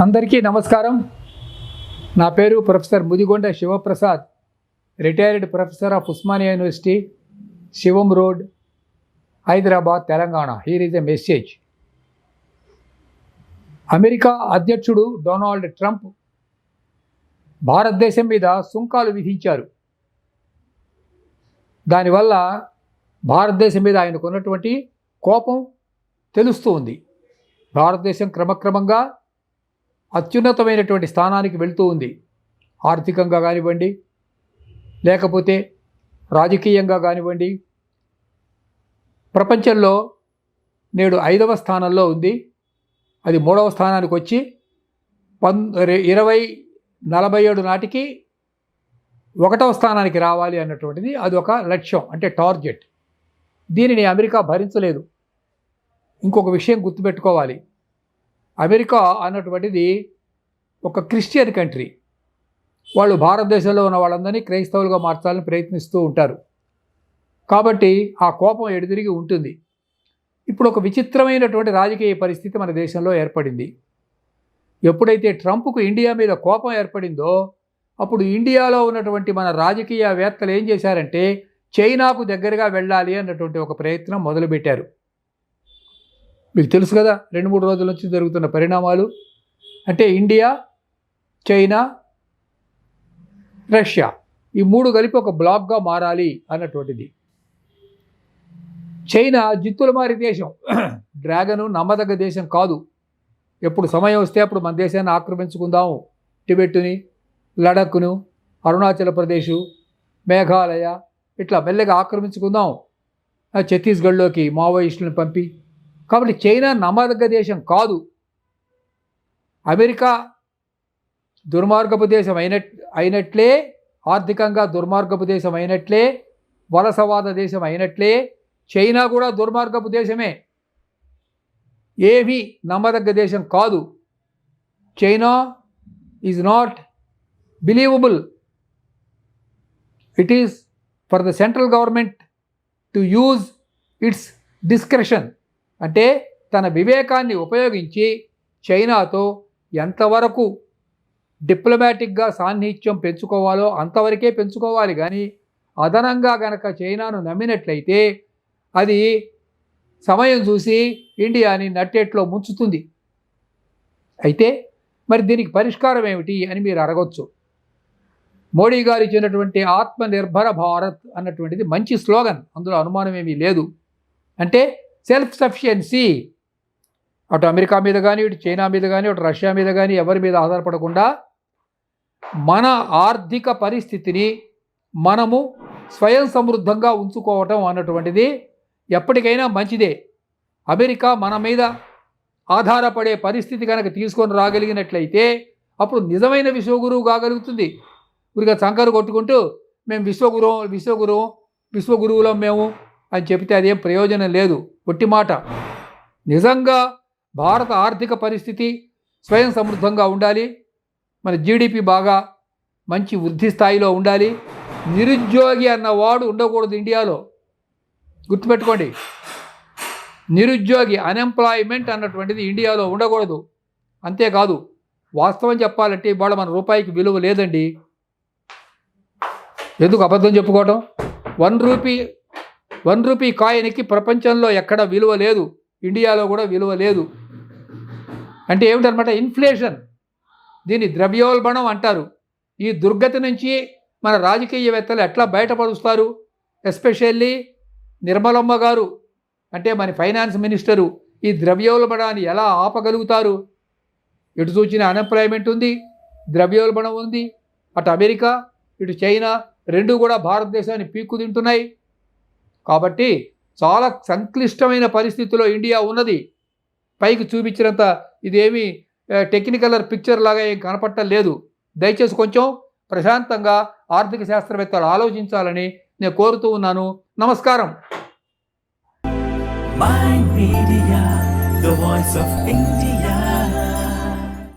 అందరికీ నమస్కారం. నా పేరు professor Mudigonda Sivaprasad, retired professor of Osmania University, Shivam Road, Hyderabad, Telangana. Here is a message. America అధ్యక్షుడు డొనాల్డ్ ట్రంప్ భారతదేశం మీద సుంకాలు విధించారు. దానివల్ల భారతదేశం మీద ఆయనకున్నటువంటి కోపం తెలుస్తూ ఉంది. భారతదేశం క్రమక్రమంగా అత్యున్నతమైనటువంటి స్థానానికి వెళ్తూ ఉంది. ఆర్థికంగా కానివ్వండి, లేకపోతే రాజకీయంగా కానివ్వండి. ప్రపంచంలో నేడు 5వ స్థానంలో ఉంది. అది 3వ స్థానానికి వచ్చి 2047 నాటికి 1వ స్థానానికి రావాలి అన్నటువంటిది అది ఒక లక్ష్యం, అంటే టార్గెట్. దీనిని అమెరికా భరించలేదు. ఇంకొక విషయం గుర్తుపెట్టుకోవాలి, అమెరికా అన్నటువంటిది ఒక క్రిస్టియన్ కంట్రీ. వాళ్ళు భారతదేశంలో ఉన్న వాళ్ళందరినీ క్రైస్తవులుగా మార్చాలని ప్రయత్నిస్తూ ఉంటారు. కాబట్టి ఆ కోపం ఎడుదిరిగి ఉంటుంది. ఇప్పుడు ఒక విచిత్రమైనటువంటి రాజకీయ పరిస్థితి మన దేశంలో ఏర్పడింది. ఎప్పుడైతే ట్రంప్కు ఇండియా మీద కోపం ఏర్పడిందో అప్పుడు ఇండియాలో ఉన్నటువంటి మన రాజకీయవేత్తలు ఏం చేశారంటే చైనాకు దగ్గరగా వెళ్ళాలి అన్నటువంటి ఒక ప్రయత్నం మొదలుపెట్టారు. మీకు తెలుసు కదా, 2-3 రోజుల నుంచి జరుగుతున్న పరిణామాలు. అంటే ఇండియా, చైనా, రష్యా ఈ 3 కలిపి ఒక బ్లాక్గా మారాలి అన్నటువంటిది. చైనా జిత్తులమారి దేశం, డ్రాగను నమ్మదగ్గ దేశం కాదు. ఎప్పుడు సమయం వస్తే అప్పుడు మన దేశాన్ని ఆక్రమించుకుందాం. టిబెట్టుని, లడఖ్ను, అరుణాచల్ ప్రదేశ్, మేఘాలయ ఇట్లా మెల్లగా ఆక్రమించుకుందాం ఛత్తీస్గఢ్లోకి మావోయిస్టులను పంపి. కాబట్టి చైనా నమ్మదగ్గ దేశం కాదు. అమెరికా దుర్మార్గపు దేశం అయినట్లే, ఆర్థికంగా దుర్మార్గపు దేశం అయినట్లే, వలసవాద దేశం అయినట్లే చైనా కూడా దుర్మార్గపు దేశమే. ఏమీ నమ్మదగ్గ దేశం కాదు. China is not believable. It is for the central government to use it's discretion, అంటే తన వివేకాన్ని ఉపయోగించి చైనాతో ఎంతవరకు డిప్లొమాటిక్గా సాన్నిహిత్యం పెంచుకోవాలో అంతవరకే పెంచుకోవాలి. కానీ అదనంగా గనక చైనాను నమ్మినట్లయితే అది సమయం చూసి ఇండియాని నట్టేట్లో ముంచుతుంది. అయితే మరి దీనికి పరిష్కారం ఏమిటి అని మీరు అడగొచ్చు. మోడీ గారు ఇచ్చినటువంటి ఆత్మనిర్భర భారత్ అన్నటువంటిది మంచి స్లోగన్, అందులో అనుమానం ఏమీ లేదు. అంటే సెల్ఫ్ సఫిషియన్సీ, అటు అమెరికా మీద కానీ, ఇటు చైనా మీద కానీ, అటు రష్యా మీద కానీ ఎవరి మీద ఆధారపడకుండా మన ఆర్థిక పరిస్థితిని మనము స్వయం సమృద్ధంగా ఉంచుకోవటం అన్నటువంటిది ఎప్పటికైనా మంచిదే. అమెరికా మన మీద ఆధారపడే పరిస్థితి కనుక తీసుకొని రాగలిగినట్లయితే అప్పుడు నిజమైన విశ్వగురువు కాగలుగుతుంది. ఊరిగా చంకరు కొట్టుకుంటూ మేము విశ్వగురువులం మేము అని చెబితే అదేం ప్రయోజనం లేదు, ఒట్టి మాట. నిజంగా భారత ఆర్థిక పరిస్థితి స్వయం సమృద్ధంగా ఉండాలి. మన జీడిపి బాగా మంచి వృద్ధి స్థాయిలో ఉండాలి. నిరుద్యోగి అన్నవాడు ఉండకూడదు ఇండియాలో, గుర్తుపెట్టుకోండి. నిరుద్యోగి, అన్ఎంప్లాయ్మెంట్ అన్నటువంటిది ఇండియాలో ఉండకూడదు. అంతేకాదు, వాస్తవం చెప్పాలంటే ఇవాళ మన రూపాయికి విలువ లేదండి. ఎందుకు అబద్ధం చెప్పుకోవటం? 1 రూపీ కాయిన్కి ప్రపంచంలో ఎక్కడ విలువ లేదు, ఇండియాలో కూడా విలువ లేదు. అంటే ఏమిటనమాట? ఇన్ఫ్లేషన్. దీన్ని ద్రవ్యోల్బణం అంటారు. ఈ దుర్గతి నుంచి మన రాజకీయవేత్తలు ఎట్లా బయటపరుస్తారు? ఎస్పెషల్లీ నిర్మలమ్మ గారు, అంటే మన ఫైనాన్స్ మినిస్టరు, ఈ ద్రవ్యోల్బణాన్ని ఎలా ఆపగలుగుతారు? ఇటు చూచిన అన్ఎంప్లాయ్మెంట్ ఉంది, ద్రవ్యోల్బణం ఉంది. అటు అమెరికా, ఇటు చైనా రెండు కూడా భారతదేశాన్ని పీక్కు తింటున్నాయి. కాబట్టి చాలా సంక్లిష్టమైన పరిస్థితిలో ఇండియా ఉన్నది. పైకి చూపించినంత ఇదేమీ టెక్నికల్ పిక్చర్ లాగా ఏం కనపడటం లేదు. దయచేసి కొంచెం ప్రశాంతంగా ఆర్థిక శాస్త్రవేత్తలు ఆలోచించాలని నేను కోరుతూ ఉన్నాను. నమస్కారం. Mind Media, the voice of India.